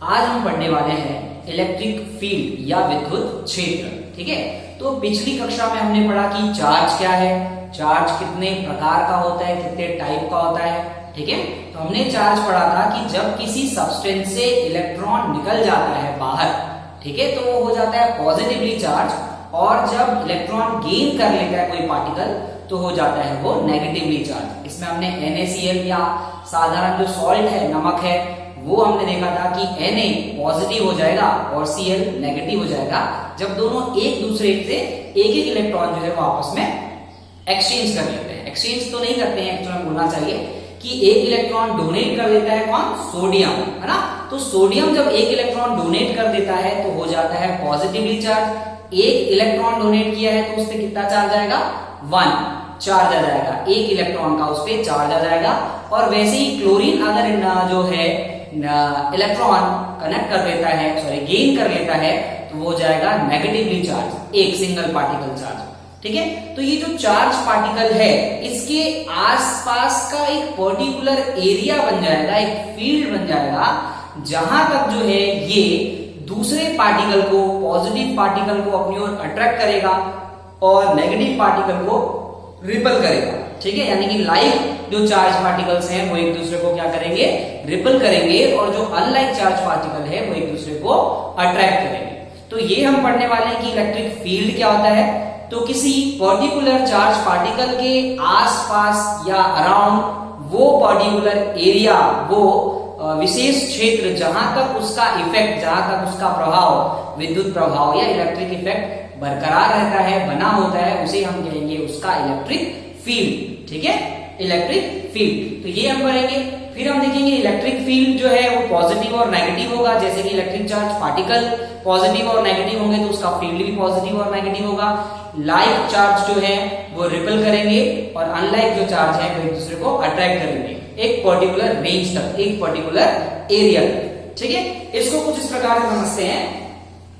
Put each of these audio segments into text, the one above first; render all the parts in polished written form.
आज हम पढ़ने वाले हैं इलेक्ट्रिक फील्ड या विद्युत क्षेत्र। ठीक है, तो पिछली कक्षा में हमने पढ़ा कि चार्ज क्या है, चार्ज कितने प्रकार का होता है, कितने टाइप का होता है। ठीक है, तो हमने चार्ज पढ़ा था कि जब किसी सब्सटेंस से इलेक्ट्रॉन निकल जाता है बाहर, ठीक है, तो वो हो जाता है पॉजिटिवली चार्ज, और जब इलेक्ट्रॉन गेन कर लेता है कोई पार्टिकल तो हो जाता है वो नेगेटिवली चार्ज। इसमें हमने NaCl या साधारण जो सॉल्ट है, नमक है, वो हमने देखा था कि Na पॉजिटिव हो जाएगा और Cl नेगेटिव हो जाएगा जब दोनों एक दूसरे से एक एक इलेक्ट्रॉन जो है वो आपस में एक्सचेंज कर लेते हैं। एक्सचेंज तो नहीं करते हैं, एक्चुअली बोलना चाहिए कि एक इलेक्ट्रॉन डोनेट कर देता है कौन, सोडियम, है ना। तो सोडियम जब एक इलेक्ट्रॉन डोनेट कर देता है तो हो जाता है पॉजिटिवली चार्ज। एक इलेक्ट्रॉन डोनेट किया है तो उस पर कितना चार्ज आएगा, 1 चार्ज आ जाएगा, एक इलेक्ट्रॉन का उस पर चार्ज आ जाएगा। और वैसे ही क्लोरीन अगर जो है इलेक्ट्रॉन कनेक्ट कर देता है, सॉरी गेन कर लेता है, तो वो हो जाएगा नेगेटिवली चार्ज, एक सिंगल पार्टिकल चार्ज। ठीक है, तो ये जो चार्ज पार्टिकल है इसके आसपास का एक पर्टिकुलर एरिया बन जाएगा, एक फील्ड बन जाएगा, जहां तक जो है ये दूसरे पार्टिकल को, पॉजिटिव पार्टिकल को अपनी ओर अट्रैक्ट करेगा और नेगेटिव पार्टिकल को रिपल करेगा। ठीक है, यानी कि लाइक जो चार्ज पार्टिकल्स हैं वो एक दूसरे को क्या करेंगे, रिपल करेंगे, और जो अनलाइक चार्ज पार्टिकल है वो एक दूसरे को अट्रैक्ट करेंगे। तो ये हम पढ़ने वाले हैं कि इलेक्ट्रिक फील्ड क्या होता है। तो किसी पर्टिकुलर चार्ज पार्टिकल के आसपास या अराउंड वो पर्टिकुलर एरिया, वो विशेष क्षेत्र जहां तक उसका इफेक्ट, जहां तक उसका प्रभाव, विद्युत प्रभाव या इलेक्ट्रिक इफेक्ट बरकरार रहता है, बना होता है, उसे हम कहेंगे उसका इलेक्ट्रिक फील्ड। ठीक है, इलेक्ट्रिक फील्ड। तो ये हम पढ़ेंगे। फिर हम देखेंगे इलेक्ट्रिक फील्ड जो है वो पॉजिटिव और नेगेटिव होगा। जैसे कि इलेक्ट्रिक चार्ज पार्टिकल पॉजिटिव और नेगेटिव होंगे तो उसका फील्ड भी पॉजिटिव और नेगेटिव होगा। लाइक चार्ज जो है वो रिपल करेंगे और अनलाइक जो चार्ज है वो एक दूसरे को अट्रैक्ट करेंगे एक पर्टिकुलर रेंज तक, एक पर्टिकुलर एरिया तक। ठीक है, इसको कुछ इस प्रकार से समझते हैं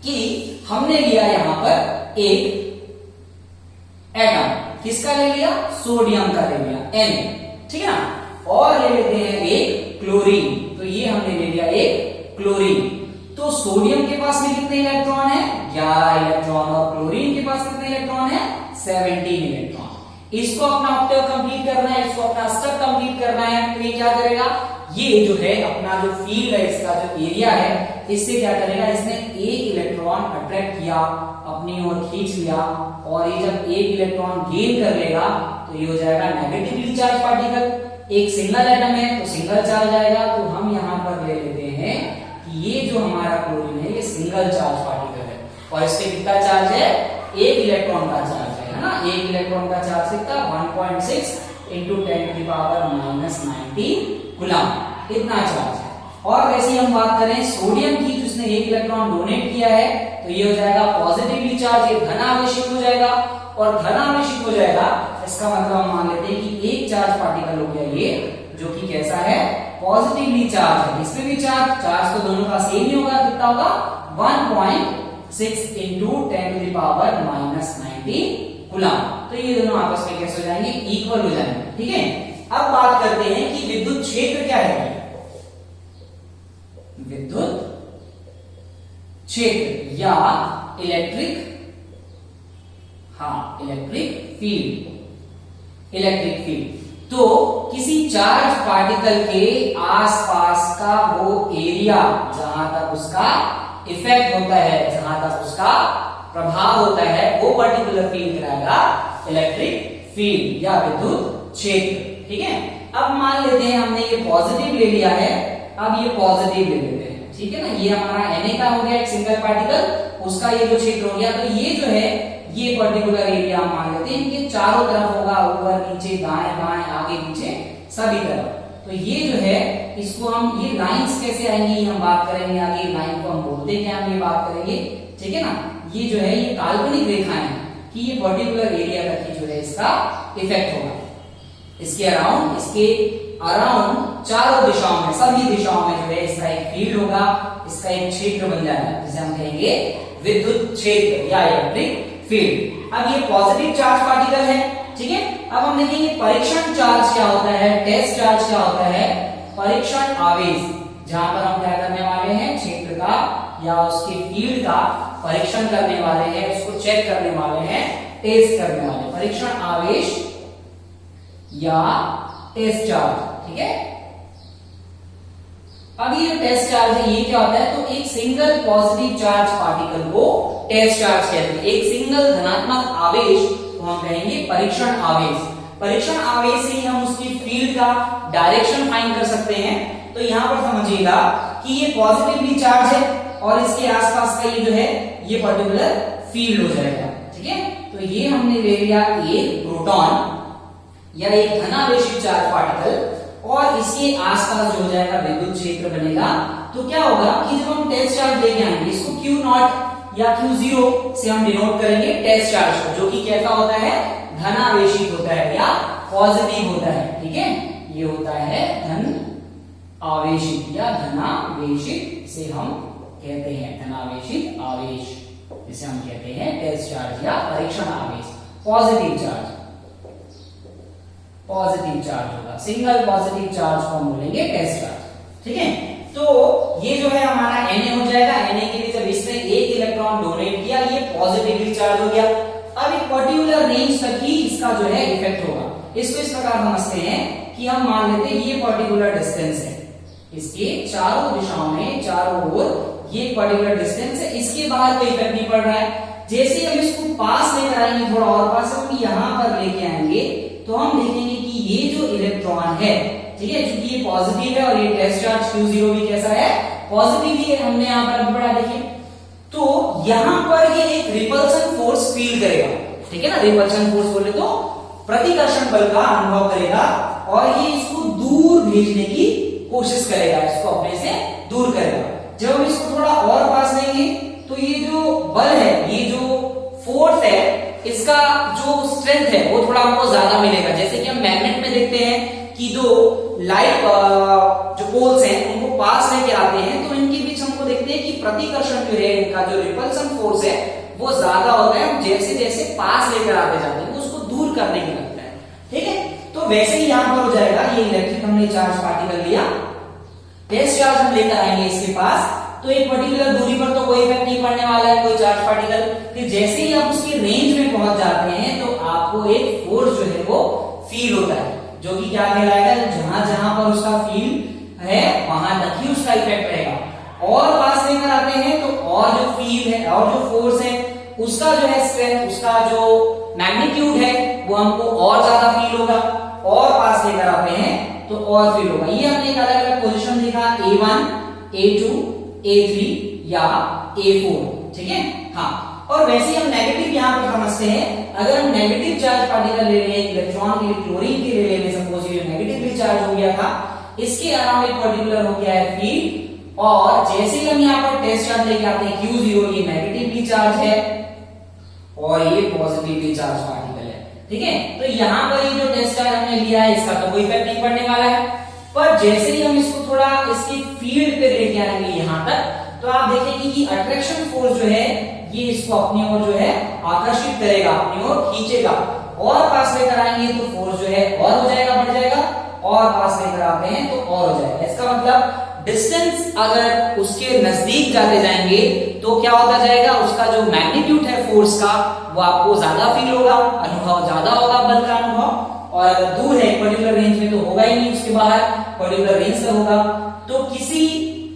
कि हमने लिया यहां पर एक एटम, किसका ले लिया, सोडियम का ले लिया, N, ठीक है ना, और ले लेते हैं एक क्लोरीन, तो ये हमने ले लिया एक क्लोरीन। तो सोडियम के पास में कितने इलेक्ट्रॉन है, 11 इलेक्ट्रॉन, और क्लोरीन के पास कितने इलेक्ट्रॉन है, 17 इलेक्ट्रॉन। इसको अपना ऑक्टेव कंप्लीट करना है, इसको अपना स्टेप कंप्लीट करना है, तो ये क्या करेगा, ये जो है अपना जो फील्ड है, इसका जो एरिया है, इससे क्या करेगा, इसने एक इलेक्ट्रॉन अट्रैक्ट किया, अपनी ओर खींच लिया, और ये जब एक इलेक्ट्रॉन गेन कर लेगा तो ये हो जाएगा नेगेटिवली चार्ज पार्टिकल। एक सिंगल एटम है तो सिंगल चार्ज आएगा, तो हम यहां पर ले लेते हैं कि ये जो हमारा क्लोरीन है ये सिंगल चार्ज पार्टिकल है, और इस पे कितना चार्ज है, एक इलेक्ट्रॉन का चार्ज है ना, एक इलेक्ट्रॉन का चार्ज कितना, 1.6 इंटू 10⁻⁻90 कूलम, इतना चार्ज है। और वैसे हम बात करें सोडियम की, जिसने एक इलेक्ट्रॉन डोनेट किया है, तो ये हो जाएगा पॉजिटिवली चार्ज, ये धनावेशित हो जाएगा, और धनावेशित हो जाएगा इसका मतलब हम मान लेते हैं कि एक चार्ज पार्टिकल हो गया ये, जो कि कैसा है, पॉजिटिवली चार्ज है। इसमें भी चार्ज तो दोनों का सेम ही होगा, कितना होगा, 1.6 इंटू 10⁻⁻90 कूलम। तो ये दोनों आपस में कैसे हो जाएंगे, इक्वल हो जाएंगे। ठीक है, अब बात करते हैं कि विद्युत क्षेत्र क्या है। विद्युत क्षेत्र या electric, electric field, electric field तो किसी चार्ज पार्टिकल के आसपास का वो एरिया जहां तक उसका इफेक्ट होता है, जहां तक उसका प्रभाव होता है, वो पर्टिकुलर फील्ड कहलाएगा इलेक्ट्रिक फील्ड या विद्युत क्षेत्र। ठीक है, अब मान लेते हैं हमने ये पॉजिटिव ले लिया है, अब ये पॉजिटिव ले लेते हैं, ठीक है ना, ये हमारा Na का हो गया एक सिंगल पार्टिकल, उसका ये जो क्षेत्र हो गया, तो ये जो है ये पर्टिकुलर एरिया हम मान लेते हैं कि चारों तरफ होगा, ऊपर नीचे दाएं बाएं आगे पीछे सभी तरफ। तो ये जो है इसको हम, ये लाइंस कैसे आएंगी ये हम बात करेंगे आगे, लाइन को हम बोलते हैं, हम ये बात करेंगे। ठीक है ना, ये जो है ये काल्पनिक रेखाएं हैं कि ये पर्टिकुलर एरिया तक ही जो है इसका इफेक्ट होगा, इसके अराउंड चारों दिशाओं में, सभी दिशाओं में जो है इसका एक फील्ड होगा, इसका एक क्षेत्र बन जाएगा, जिसे हम कहेंगे विद्युत क्षेत्र या इलेक्ट्रिक फील्ड। अब ये पॉजिटिव चार्ज पार्टिकल है, ठीक है। अब हम देखेंगे परीक्षण चार्ज क्या होता है, टेस्ट चार्ज क्या होता है। परीक्षण आवेश, जहां पर हम क्या करने वाले हैं, क्षेत्र का या उसके फील्ड का परीक्षण करने वाले हैं, उसको चेक करने वाले हैं, टेस्ट करने वाले। परीक्षण आवेश या टेस्ट चार्ज, ठीक है। अब ये जो टेस्ट चार्ज है ये क्या होता है, तो एक सिंगल पॉजिटिव चार्ज पार्टिकल को टेस्ट चार्ज कहते हैं। एक सिंगल धनात्मक आवेश को हम कहेंगे परीक्षण आवेश। परीक्षण आवेश से ही हम उसकी फील्ड का डायरेक्शन फाइंड कर सकते हैं। तो यहां पर समझिएगा कि ये पॉजिटिवली चार्ज है और इसके आसपास का ये जो है ये पर्टिकुलर फील्ड हो जाएगा, ठीक है। तो ये हमने ले लिया एक प्रोटॉन या एक धनावेशित चार्ज पार्टिकल और इसके आसपास जो हो जाएगा विद्युत क्षेत्र बनेगा। तो क्या होगा कि जब हम टेस्ट चार्ज लेके आएंगे इसको Q0 या Q0 से हम डिनोट करेंगे टेस्ट चार्ज को, जो कि कैसा होता है, धनावेशित होता है या पॉजिटिव होता है, ठीक है। ये होता है धन आवेशित या धनावेशित से हम कहते हैं, धनावेशित आवेश जिसे हम कहते हैं टेस्ट चार्ज या परीक्षण आवेश। पॉजिटिव चार्ज, पॉजिटिव चार्ज होगा, सिंगल पॉजिटिव चार्ज को हम बोलेंगे टेस्ट चार्ज, ठीक है। तो ये जो है हमारा Na हो जाएगा। Na के लिए जब इसने एक इलेक्ट्रॉन डोनेट किया ये पॉजिटिवली चार्ज हो गया। अब एक पर्टिकुलर रेंज तक ही इसका जो है इफेक्ट होगा। इसको इस प्रकार समझते हैं कि हम मान लेते हैं ये पर्टिकुलर डिस्टेंस है, इसके चारों दिशाओं में चारों ओर ये पर्टिकुलर डिस्टेंस है, इसके बाहर कोई इफेक्ट नहीं पड़ रहा है। जैसे हम इसको पास लेकर आएंगे, थोड़ा और पास हम यहां पर लेके आएंगे तो हम देखेंगे कि ये जो इलेक्ट्रॉन है, ठीक है, चूंकि ये पॉजिटिव है और ये टेस्ट चार्ज Q0 भी कैसा है, पॉजिटिव ही है, हमने यहां पर पढ़ा, देखिए। तो यहां पर ये एक रिपल्सन फोर्स फील करेगा, ठीक है ना। रिपल्सन फोर्स बोले तो प्रतिकर्षण बल का अनुभव करेगा और ये इसको दूर भेजने की कोशिश करेगा, इसको अपने से दूर करेगा। जब हम इसको थोड़ा और पास लेंगे तो ये जो बल है, ये जो फोर्स है, इसका जो स्ट्रेंथ है वो थोड़ा हमको ज्यादा मिलेगा। जैसे कि हम मैग्नेट में देखते हैं कि दो लाइट जो पोल्स हैं उनको पास लेके आते हैं तो इनके बीच हमको देखते हैं कि प्रतिकर्षण जो है, इनका जो रिपल्सन फोर्स है वो ज्यादा होता है। जैसे जैसे पास लेकर आते जाते हैं उसको दूर करने की लगता है, ठीक है। तो वैसे ही यहां पर हो जाएगा, ये इलेक्ट्रिक हमने चार्ज पार्टिकल लिया, टेस्ट चार्ज हम लेकर आएंगे इसके पास, तो एक पर्टिकुलर दूरी पर तो कोई इफेक्ट नहीं पड़ने वाला है, कोई चार्ज पार्टिकल। फिर जैसे ही आप उसकी रेंज में पहुंच जाते हैं तो आपको एक फोर्स जो है वो फील होता है, जो कि क्या कहलाएगा, जहां जहां पर उसका फील है वहां तक ही उसका इफेक्ट रहेगा। और पास लेकर आते हैं तो और जो फील है और जो फोर्स है उसका जो है स्ट्रेंथ, उसका जो मैग्नीट्यूड है वो हमको और ज्यादा फील होगा। और पास लेकर आते हैं तो और फील होगा। ये हमने एक अलग अलग पोजीशन देखा, A1, A2, A3 या A4, ठीक है। हाँ, और वैसे ही हम नेगेटिव यहां पर समझते हैं। अगर हम नेगेटिव चार्ज पार्टिकल ले रहे हैं, इलेक्ट्रॉन के लिए क्लोरीन के लिए ले रहे, सपोज ये नेगेटिवली चार्ज हो गया था, इसके अराउंड एक पर्टिकुलर हो गया है फील्ड, और जैसे ही हम यहाँ पर टेस्ट चार्ज लेके आते हैं Q0, ये नेगेटिवली चार्ज है और ये पॉजिटिवली चार्ज पार्टिकल है, ठीक है। तो यहाँ पर ये जो टेस्ट चार्ज हमने लिया है इसका तो कोई इफेक्ट नहीं पड़ने वाला है, पर जैसे ही हम इसको थोड़ा इसकी फील्ड पे लेके आएंगे यहां तक, तो आप देखेंगे कि अट्रैक्शन फोर्स जो है ये इसको अपनी ओर जो है आकर्षित करेगा, अपनी ओर खींचेगा। और पास लेकर आएंगे तो फोर्स जो है और हो जाएगा, बढ़ जाएगा, और पास लेकर आते हैं तो और हो जाएगा। इसका मतलब डिस्टेंस अगर उसके नजदीक जाते जाएंगे तो क्या होता जाएगा, उसका जो मैग्नीट्यूड है फोर्स का वो आपको ज्यादा फील होगा, अनुभव ज्यादा होगा, बल का अनुभव। और अगर दूर है पर्टिकुलर रेंज में तो होगा ही नहीं, उसके बाहर पर्टिकुलर रेंज का होगा। तो किसी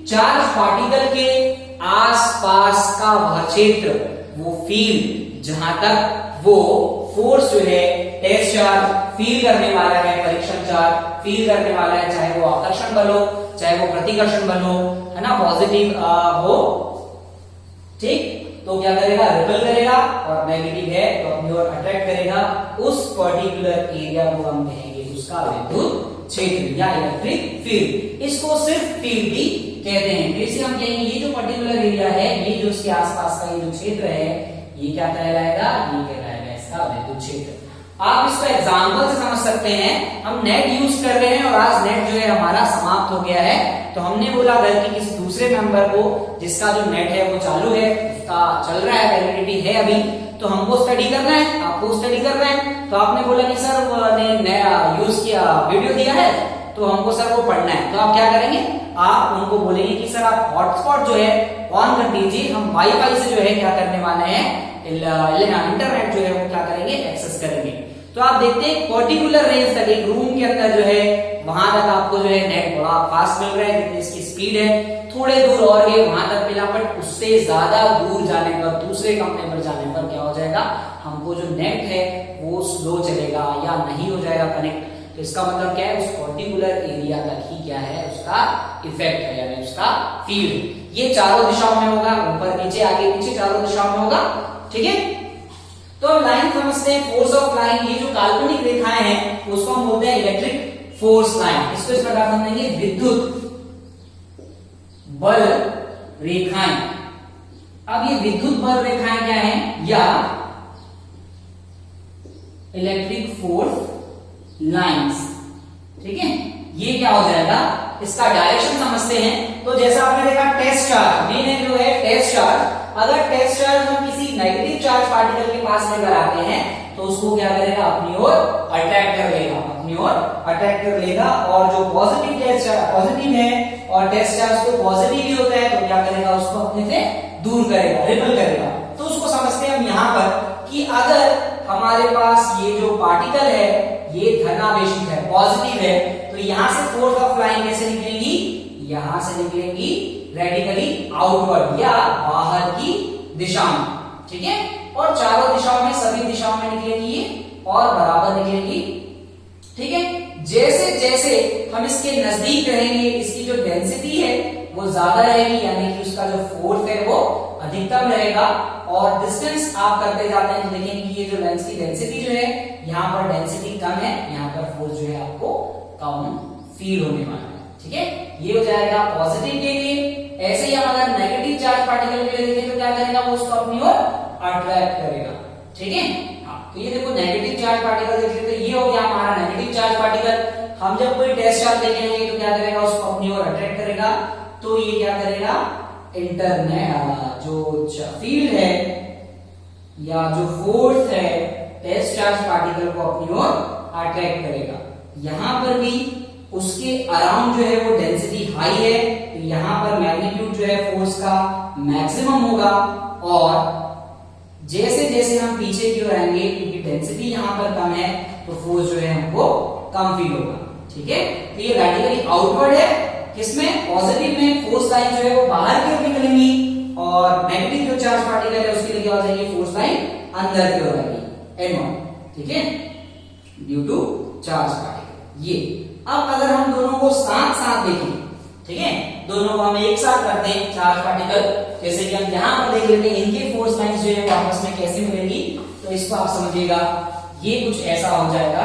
चार्ज पार्टिकल के आसपास का वह क्षेत्र, वो फील्ड जहां तक वो फोर्स जो है टेस्ट चार्ज फील करने वाला है, परीक्षण चार्ज फील करने वाला है, चाहे वो आकर्षण बल हो चाहे वो प्रतिकर्षण बल हो, है ना, पॉजिटिव हो, ठीक। तो क्या करेगा, रिपल करेगा, और नेगेटिव है तो अपनी ओर अट्रैक्ट करेगा। उस पर्टिकुलर एरिया को हम कहेंगे उसका विद्युत क्षेत्र या इलेक्ट्रिक फील्ड। इसको सिर्फ फील्ड भी कहते हैं। जैसे हम कहेंगे ये जो पर्टिकुलर एरिया है, ये जो उसके आसपास का ये जो क्षेत्र है, ये क्या कहलाएगा, ये कहलाएगा इसका विद्युत क्षेत्र। आप इसको एग्जाम्पल से समझ सकते हैं। हम नेट यूज कर रहे हैं और आज नेट जो है हमारा समाप्त हो गया है, तो हमने बोला घर के किसी दूसरे मेंबर को जिसका जो नेट है वो चालू है, उसका चल रहा है, वैलिडिटी है अभी, तो हमको स्टडी करना है, आपको स्टडी करना है। तो आपने बोला कि सर ने यूज किया, वीडियो दिया है तो हमको सर वो पढ़ना है, तो आप क्या करेंगे, आप उनको बोलेंगे कि सर आप हॉटस्पॉट जो है ऑन कर दीजिए, हम वाईफाई से जो है क्या करने वाले हैं, इंटरनेट जो है वो क्या करेंगे, एक्सेस करेंगे। तो आप देखते हैं पर्टिकुलर रेंज तक एक रूम के अंदर जो है वहां तक आपको जो है नेट बड़ा फास्ट मिल रहा है, जितनी इसकी स्पीड है। थोड़े दूर और गए वहां तक मिला, बट उससे ज्यादा दूर जाने पर, दूसरे कंपनी पर जाने पर क्या हो जाएगा, हमको जो नेट है वो स्लो चलेगा या नहीं हो जाएगा कनेक्ट। तो इसका मतलब क्या है, उस पर्टिकुलर एरिया तक ही क्या है उसका इफेक्ट है, यानी उसका फील्ड। ये चारों दिशाओं में होगा, ऊपर नीचे आगे पीछे चारों दिशाओं में होगा। ठीक है, तो लाइन समझते हैं, फोर्स ऑफ लाइन। ये जो काल्पनिक रेखाएं हैं उसको हम बोलते हैं इलेक्ट्रिक फोर्स लाइन। इसको इस प्रकार समझेंगे, विद्युत बल रेखाएं। अब ये विद्युत बल रेखाएं क्या हैं, या इलेक्ट्रिक फोर्स लाइंस। ठीक है, ये क्या हो जाएगा, इसका डायरेक्शन समझते हैं। तो जैसा आपने देखा टेस्ट चार्ज, मेन जो है टेस्ट चार्ज, अगर टेस्ट चार्ज हम किसी नेगेटिव चार्ज पार्टिकल के पास लेकर आते हैं तो उसको क्या करेगा, अपनी ओर अट्रैक्ट कर लेगा, अपनी ओर अट्रैक्ट कर लेगा। और जो पॉजिटिव है और टेस्ट चार्ज तो पॉजिटिव ही होता है, तो क्या करेगा, उसको अपने से दूर करेगा, रिपल करेगा। तो उसको समझते हैं हम यहां पर कि अगर हमारे पास ये जो पार्टिकल है ये धनावेशित है, पॉजिटिव है, तो यहां से फोर्स ऑफ लाइन कैसे निकलेगी, यहां से निकलेंगी रेडिकली आउटवर्ड या बाहर की दिशा में। ठीक है, और चारों दिशाओं में, सभी दिशाओं में निकलेगी ये और बराबर निकलेगी। ठीक है, जैसे जैसे हम इसके नजदीक रहेंगे इसकी जो डेंसिटी है वो ज्यादा रहेगी, यानी कि उसका जो फोर्स है वो अधिकतम रहेगा। और डिस्टेंस आप करते जाते हैं तो देखेंगे कि ये जो लेंस की डेंसिटी जो है, यहाँ पर डेंसिटी कम है, यहाँ पर फोर्स जो है आपको कम फील होने वाला है। ठीक है, ये हो जाएगा पॉजिटिव के लिए। ऐसे ही हम अगर नेगेटिव चार्ज पार्टिकल के लिए देखें तो क्या करेगा, वो उसको अपनी ओर अट्रैक्ट करेगा। ठीक है, तो ये देखो नेगेटिव चार्ज पार्टिकल देख लेते, ये हो गया हमारा नेगेटिव चार्ज पार्टिकल। हम जब कोई टेस्ट चार्ज देखेंगे तो क्या करेगा, उसको अपनी ओर अट्रैक्ट करेगा। तो ये क्या करेगा, इंटरनेट जो फील्ड है या जो फोर्स है टेस्ट चार्ज पार्टिकल को अपनी ओर अट्रैक्ट करेगा। यहां पर भी उसके अराउंड जो है वो डेंसिटी हाई है, तो यहां पर मैग्नीट्यूड जो है फोर्स का मैक्सिमम होगा। और जैसे जैसे हम पीछे की ओर आएंगे, क्योंकि डेंसिटी यहां पर कम है, तो फोर्स जो है हमको कम फील होगा। ठीक है, तो ये रेडिकली आउटवर्ड है, किसमें, पॉजिटिव में। फोर्स लाइन जो है वो बाहर की ओर निकलेंगी और नेगेटिव जो चार्ज पार्टिकल है उसके लिए क्या हो जाएगी, फोर्स लाइन अंदर की ओर आएगी, N1। ठीक है, ड्यू टू चार्ज पार्टिकल। ये अब अगर हम दोनों को साथ साथ देखें, ठीक है, दोनों को हम एक साथ करते हैं चार्ज पार्टिकल, जैसे कि हम यहां पर देख लेते हैं इनके फोर्स लाइंस जो है वो आपस में कैसे मिलेंगी। तो इसको आप समझिएगा, ये कुछ ऐसा हो जाएगा।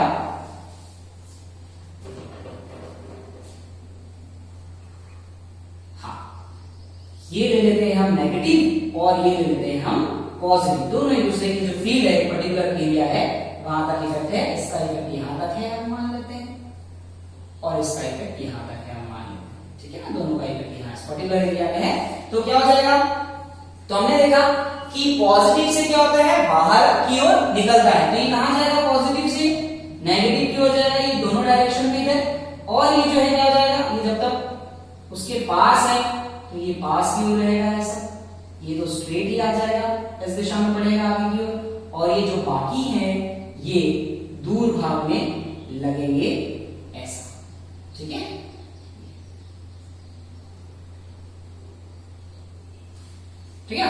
हाँ, ये ले लेते हैं हम नेगेटिव और ये ले लेते हैं हम पॉजिटिव। दोनों एक दूसरे की जो फील्ड है, पर्टिकुलर एरिया है, वहां तक इफेक्ट है। इसका इफेक्ट यहां तक है, हम मान लेते हैं, और इसका इफेक्ट यहां तक है, हम मान लेते हैं। ठीक है ना, दोनों का इफेक्ट यहां इस पर्टिकुलर एरिया में है। तो क्या हो जाएगा, तो हमने देखा कि पॉजिटिव से क्या होता है, बाहर की ओर निकलता है। तो ये कहां जाएगा, पॉजिटिव से नेगेटिव की ओर जाएगा, ये दोनों डायरेक्शन में है। और ये जो है क्या हो जाएगा, ये जब तक उसके पास है तो ये पास की ओर रहेगा ऐसा, ये तो स्ट्रेट ही आ जाएगा, इस दिशा में बढ़ेगा आगे की ओर। और ये जो बाकी है ये दूर भाग में लगेंगे ऐसा। ठीक है, ठीक है,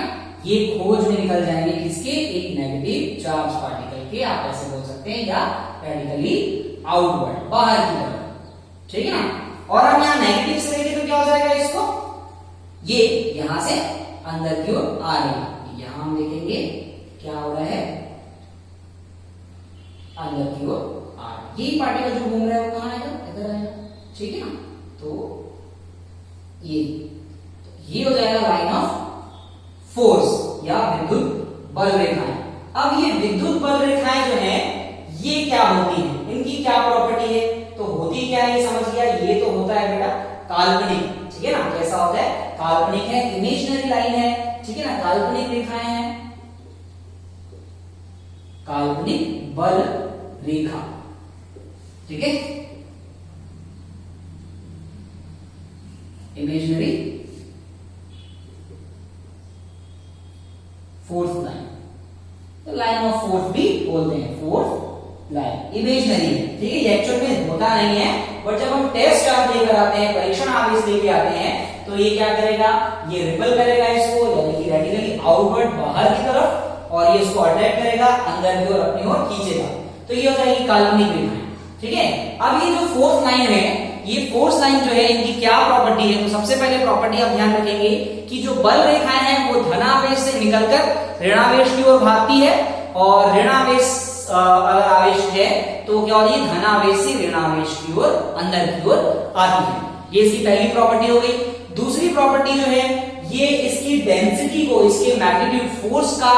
ये खोज में निकल जाएंगे किसके, एक नेगेटिव चार्ज पार्टिकल के, आप ऐसे बोल सकते हैं, या रेडिकली आउटवर्ड, बाहर की तरफ। ठीक है ना, और हम यहां नेगेटिव से देखें तो क्या हो जाएगा, इसको ये यहां से अंदर की ओर आ रही है। यहां हम देखेंगे क्या हो रहा है, अंदर की ओर आ रहा है। यही पार्टिकल जो घूम रहा है वो कहां आएगा, इधर आएगा। ठीक है ना, तो ये हो जाएगा लाइन ऑफ फोर्स या विद्युत बल रेखाएं। अब ये विद्युत बल रेखाएं जो है ये क्या होती हैं, इनकी क्या प्रॉपर्टी है, तो होती क्या है ये समझ गया। ये तो होता है बेटा काल्पनिक, ठीक है ना, कैसा होता है, काल्पनिक है, इमेजिनरी लाइन है। ठीक है ना, काल्पनिक रेखाएं हैं, काल्पनिक बल रेखा। ठीक है, इमेजिनरी फोर्स लाइन, तो लाइन ऑफ फोर्स भी बोलते हैं, फोर्स लाइन इमेजिनरी है, ठीक है, ये एक्चुअल में होता नहीं है, बट जब हम टेस्ट चार्ज लेकर आते हैं, परीक्षण आवेश लेके आते हैं, तो ये क्या करेगा, ये रिपल करेगा इसको, यानी कि रेडिकली आउटवर्ड बाहर की तरफ, और ये इसको अट्रैक्ट करेगा, अंदर की ओर अपनी ओर खींचेगा, तो ये हो जाएगी काल्पनिक रेखाएं, ठीक है। अब ये जो फोर्स लाइन है, ये फोर्स लाइन जो है इनकी क्या प्रॉपर्टी है, तो सबसे पहले प्रॉपर्टी आप ध्यान रखेंगे कि जो बल रेखाएं हैं वो धनावेश से निकलकर ऋणावेश की ओर भागती है, और ऋणावेश अगर आवेश है तो क्या होती है, धनावेश से ऋणावेश की ओर अंदर की ओर आती है। ये इसकी पहली प्रॉपर्टी हो गई। दूसरी प्रॉपर्टी जो है, ये इसकी डेंसिटी को, इसके मैग्नीट्यूड फोर्स का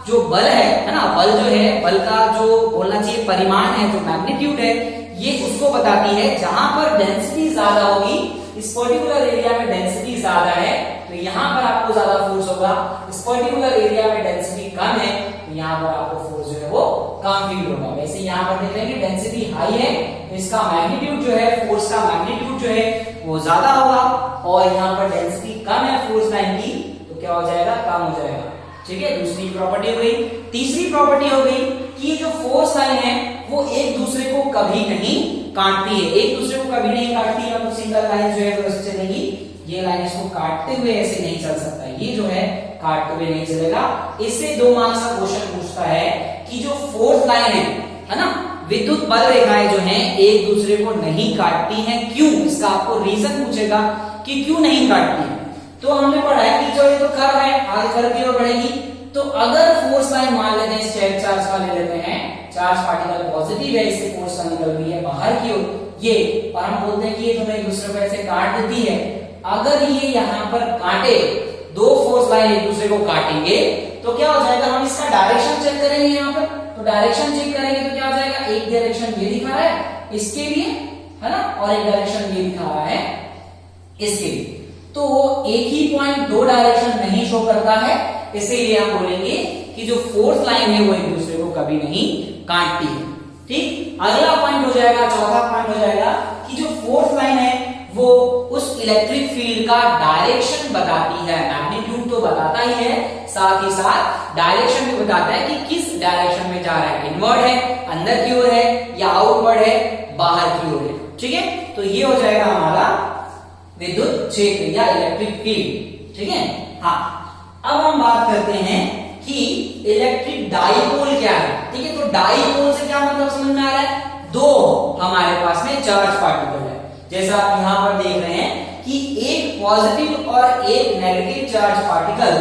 जो बल है ना, बल जो है, बल का जो बोलना चाहिए परिमाण है, जो मैग्नीट्यूड है, ये उसको बताती है। जहां पर डेंसिटी ज्यादा होगी, इस पर्टिकुलर एरिया में डेंसिटी ज्यादा है, तो यहां पर आपको ज्यादा फोर्स होगा। इस पर्टिकुलर एरिया में डेंसिटी कम है, तो यहां पर आपको फोर्स जो है वो कम फील होगा। वैसे यहां पर देख लेंगे डेंसिटी हाई है, तो इसका मैग्नीट्यूड जो है, फोर्स का मैग्नीट्यूड जो है वो ज्यादा होगा, और यहाँ पर डेंसिटी कम है फोर्स लाइन की, तो क्या हो जाएगा, कम हो जाएगा, ठीक है। दूसरी प्रॉपर्टी हो गई। तीसरी प्रॉपर्टी हो गई कि जो फोर्स लाइन है वो एक दूसरे को कभी नहीं काटती है, एक दूसरे को कभी नहीं काटती है, मतलब सिंगल लाइन जो है वो ऐसे चलेगी, ये लाइन इसको काटते हुए ऐसे नहीं चल सकता, ये जो है काटते हुए नहीं चलेगा। इससे 2 मार्क्स का क्वेश्चन पूछता है कि जो फोर्स लाइन है ना, विद्युत बल रेखाएं जो हैं एक दूसरे को नहीं काटती हैं, क्यों, इसका आपको रीजन पूछेगा कि क्यों नहीं काटती है। तो हमने पढ़ा है कि जो ये तो कर्व है, आगे कर्व की ओर बढ़ेगी, तो अगर फोर्स लाइन मान लेते हैं, स्टेप चार्ज का ले लेते हैं, चार्ज पार्टिकल पॉजिटिव है, इससे फोर्स निकल रही है बाहर की ओर, ये, और हम बोलते हैं कि ये दोनों एक दूसरे को ऐसे काट देती है। अगर ये यहाँ पर काटे, 2 फोर्स लाइन एक दूसरे को काटेंगे, तो क्या हो जाएगा, हम इसका डायरेक्शन चेक करेंगे यहाँ पर, तो डायरेक्शन चेक करेंगे तो क्या हो जाएगा, एक डायरेक्शन ये दिखा रहा है इसके लिए, है ना, और एक डायरेक्शन ये दिखा रहा है इसके लिए, तो एक ही पॉइंट 2 डायरेक्शन नहीं शो करता है, इसीलिए हम बोलेंगे कि जो फोर्स लाइन है वो एक दूसरे को कभी नहीं काटती है, ठीक। अगला पॉइंट हो जाएगा, चौथा पॉइंट हो जाएगा कि जो फोर्स लाइन है वो उस इलेक्ट्रिक फील्ड का डायरेक्शन बताती है, मैग्नीट्यूड तो बताता ही है, साथ ही साथ डायरेक्शन भी बताता है कि किस डायरेक्शन में जा रहा है, इनवर्ड है, अंदर की ओर है, या आउटवर्ड है, बाहर की ओर है, ठीक है। तो ये हो जाएगा हमारा विद्युत क्षेत्र या इलेक्ट्रिक फील्ड, ठीक है। हाँ, अब हम बात करते हैं कि इलेक्ट्रिक डाइपोल क्या है, ठीक है। तो डाइपोल से क्या मतलब समझ में आ रहा है, 2 हमारे पास में चार्ज पार्टिकल है, जैसा आप यहां पर देख रहे हैं कि एक पॉजिटिव और एक नेगेटिव चार्ज पार्टिकल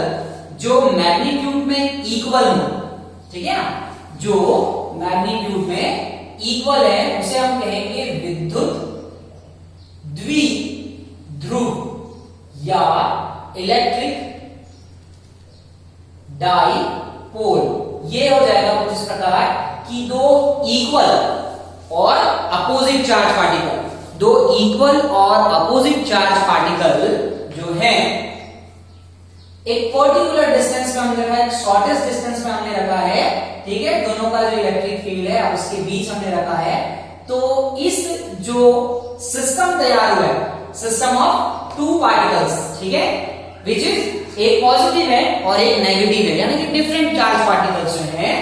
जो मैग्नीट्यूड में इक्वल हो, ठीक है ना, जो मैग्नीट्यूड में इक्वल है, उसे हम कहेंगे विद्युत द्विध्रुव या इलेक्ट्रिक डाइपोल। ये हो जाएगा कुछ इस प्रकार कि 2 इक्वल और अपोजिट चार्ज पार्टिकल, 2 इक्वल और अपोजिट चार्ज पार्टिकल जो है एक पर्टिकुलर डिस्टेंस में हमने रखा है, शॉर्टेस्ट डिस्टेंस में हमने रखा है, ठीक है, दोनों का जो इलेक्ट्रिक फील्ड है उसके बीच हमने रखा है। तो इस जो सिस्टम तैयार हुआ है, सिस्टम ऑफ 2 पार्टिकल्स, ठीक है, विच इज एक पॉजिटिव है और एक नेगेटिव है, यानी कि डिफरेंट चार्ज पार्टिकल्स जो है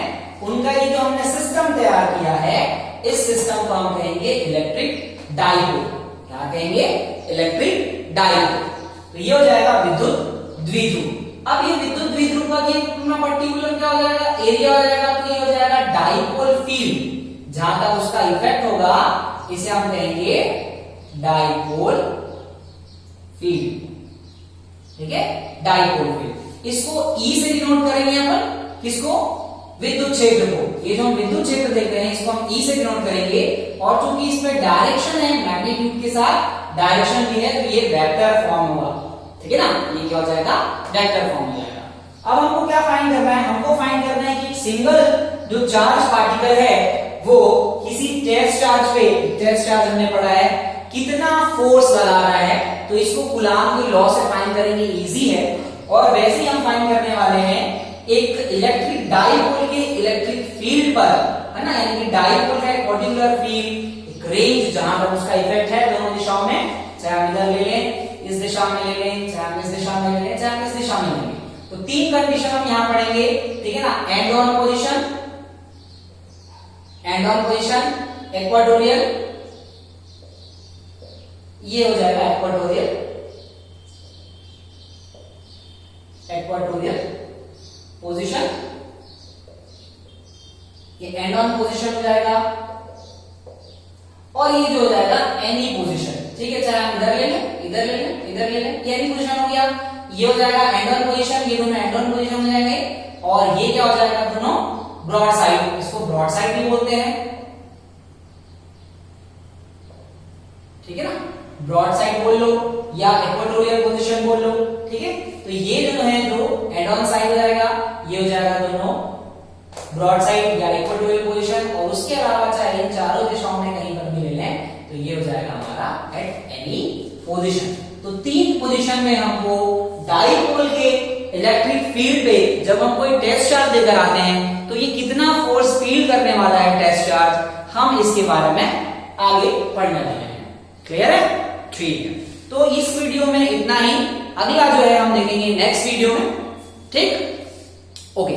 उनका ये जो हमने सिस्टम तैयार किया है, इस सिस्टम को हम कहेंगे इलेक्ट्रिक डाइपोल। क्या कहेंगे, इलेक्ट्रिक डाइपोल। तो ये हो जाएगा विद्युत द्विध्रुव। अब ये विद्युत द्विध्रुव का ये पर्टिकुलर क्या हो जाएगा, एरिया हो जाएगा, तो ये हो जाएगा डाइपोल फील्ड। जहां तक उसका इफेक्ट होगा इसे हम कहेंगे डाइपोल फील्ड, ठीक है, डाइपोल फील्ड। इसको ई से डिनोट करेंगे अपन, किसको, विद्युत क्षेत्र को। ये जो हम विद्युत क्षेत्र देख रहे हैं इसको हम ई से डिनोट करेंगे, और चूंकि इसमें डायरेक्शन है मैग्नीट्यूड के साथ डायरेक्शन भी है, तो ये वेक्टर फॉर्म होगा, ठीक है ना, ये क्या हो जाएगा, वेक्टर फॉर्म हो जाएगा। अब हमको क्या फाइंड करना है, हमको फाइंड करना है कि सिंगल जो चार्ज पार्टिकल है वो किसी टेस्ट चार्ज पे, टेस्ट चार्ज हमने पढ़ा है, कितना फोर्स लगा रहा है, तो इसको कूलाम के लॉ से फाइंड करेंगे, इजी है। और वैसे ही हम फाइंड करने वाले हैं एक इलेक्ट्रिक डाइपोल के इलेक्ट्रिक फील्ड पर, है ना, यानी कि डाइपोल का एक पर्टिकुलर फील्ड, एक रेंज जहां पर उसका इफेक्ट है दोनों दिशाओं में, चाहे हम इधर ले लें, इस दिशा में ले लें, चाहे हम इस दिशा में ले लें, चाहे हम इस दिशा में ले लें। तो 3 कंडीशन हम यहां पढ़ेंगे, ठीक है ना। एंड ऑन पोजीशन, इक्वाटोरियल, ये हो जाएगा इक्वाटोरियल पोजीशन, ये एंड ऑन पोजीशन हो जाएगा। और ये जो हो जाएगा एनी पोजीशन, ठीक है, चाहे हम इधर ले लें, इधर ले लें, इधर ले लें, ये एनी पोजीशन हो गया। ये हो जाएगा एंड ऑन पोजीशन, ये दोनों एंड ऑन पोजीशन हो जाएंगे। और ये क्या हो जाएगा, दोनों ब्रॉड साइड, इसको ब्रॉड साइड भी बोलते हैं, ठीक है ना। ब्रॉड साइड बोल लो या इक्वाटोरियल पोजीशन बोल लो, ठीक है। तो ये जो है जो एंड ऑन साइड हो जाएगा, ये हो जाएगा दोनों ब्रॉड साइड या इक्वाटोरियल पोजीशन। और उसके अलावा चाहे इन चारों दिशाओं में कहीं पर भी ले लें तो ये हो जाएगा हमारा एट एनी पोजीशन। तो 3 पोजीशन में हमको डाइपोल के इलेक्ट्रिक फील्ड पे जब हम कोई टेस्ट चार्ज देकर आते हैं तो ये कितना फोर्स फील करने वाला है टेस्ट चार्ज, हम इसके बारे में आगे पढ़ने वाले हैं। क्लियर है? ठीक है, तो इस वीडियो में इतना ही। अगला जो है हम देखेंगे नेक्स्ट वीडियो में, ठीक। ओके।